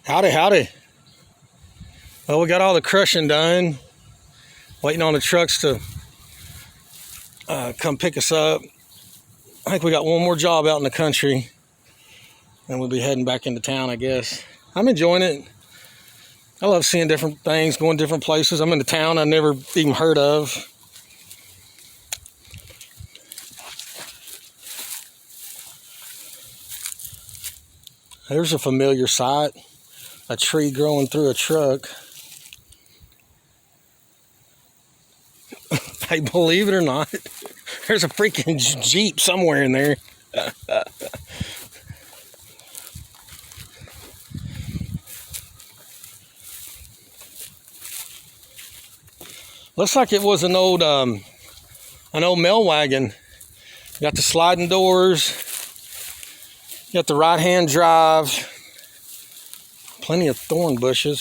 Howdy, howdy. Well, we got all the crushing done. Waiting on the trucks to come pick us up. I think we got one more job out in the country, and we'll be heading back into town, I guess. I'm enjoying it. I love seeing different things, going different places. I'm in a town I never even heard of. There's a familiar sight, a tree growing through a truck. Hey, believe it or not, there's a freaking Jeep somewhere in there. Looks like it was an old mail wagon. Got the sliding doors. Got the right-hand drive. Plenty of thorn bushes.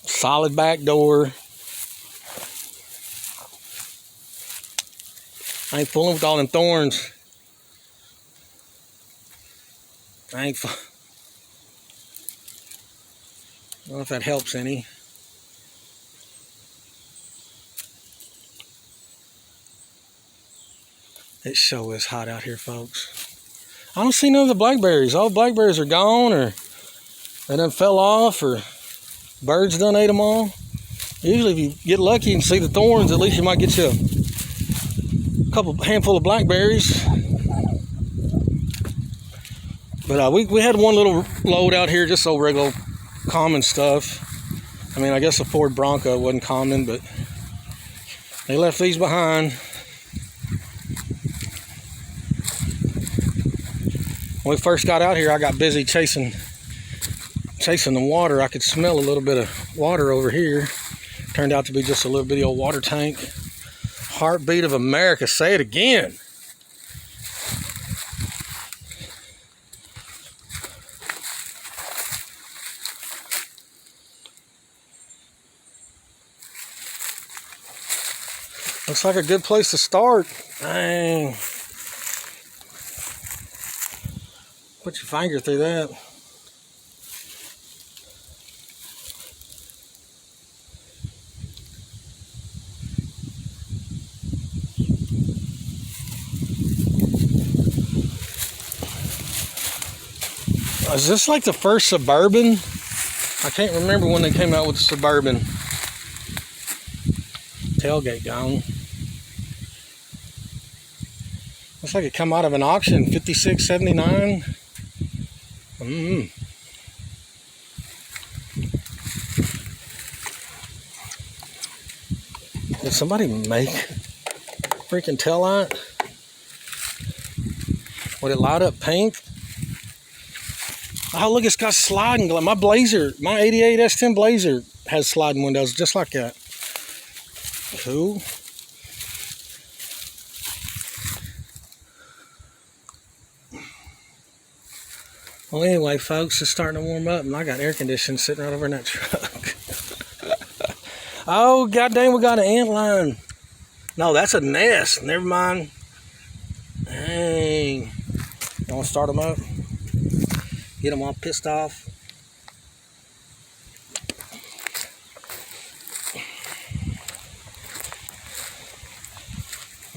Solid back door. I ain't fooling with all them thorns. I don't know if that helps any. It sure is hot out here, folks. I don't see none of the blackberries. All the blackberries are gone, or they done fell off, or birds done ate them all. Usually if you get lucky and see the thorns, at least you might get you a handful of blackberries. But we had one little load out here, just so regular common stuff. I mean, I guess a Ford Bronco wasn't common, but they left these behind. When we first got out here, I got busy chasing the water. I could smell a little bit of water over here. Turned out to be just a little bitty old water tank. Heartbeat of America. Say it again. Looks like a good place to start. Dang. Put your finger through that. Is this like the first Suburban? I can't remember when they came out with the Suburban. Tailgate gone. Looks like it come out of an auction, $56.79. Did somebody make freaking taillight? Would it light up pink? Oh, look, it's got sliding. My Blazer, my 88 S10 Blazer has sliding windows just like that. Cool. Well, anyway, folks, it's starting to warm up, and I got air conditioning sitting right over in that truck. Oh, goddamn, we got an ant line. No, that's a nest. Never mind. Dang. You want to start them up? Get them all pissed off.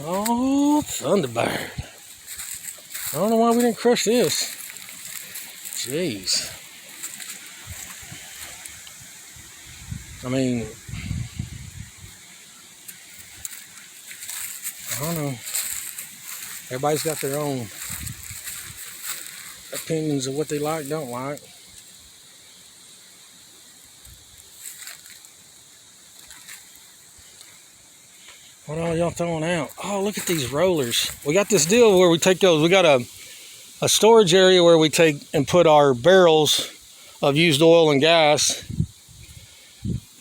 Oh, Thunderbird. I don't know why we didn't crush this. Jeez. I mean, I don't know. Everybody's got their own opinions of what they like, don't like. What are y'all throwing out? Oh, look at these rollers. We got this deal where we take those. We got a storage area where we take and put our barrels of used oil and gas.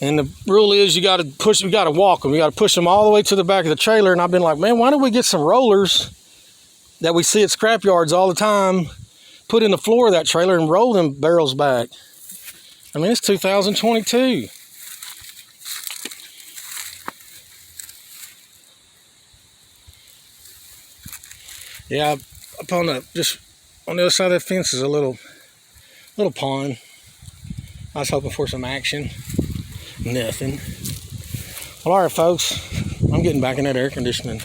And the rule is we got to walk them. We got to push them all the way to the back of the trailer. And I've been like, man, why don't we get some rollers that we see at scrap yards all the time, put in the floor of that trailer and roll them barrels back. I mean, it's 2022. Yeah, up on just on the other side of that fence is a little Little pond. I was hoping for some action. Nothing. Well, all right, folks. I'm getting back in that air conditioning.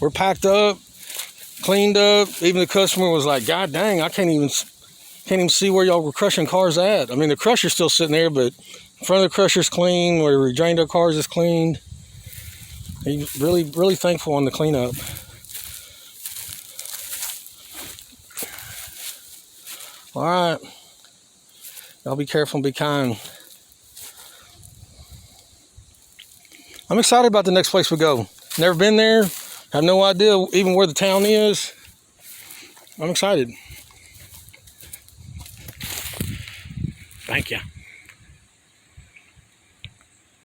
We're packed up, cleaned up. Even the customer was like, God dang, I can't even see where y'all were crushing cars at. I mean, the crusher's still sitting there, but in front of the crusher's clean. Where we drained our cars is cleaned. He's really, really thankful on the cleanup. All right. Y'all be careful and be kind. I'm excited about the next place we go. Never been there. Have no idea even where the town is. I'm excited. Thank you.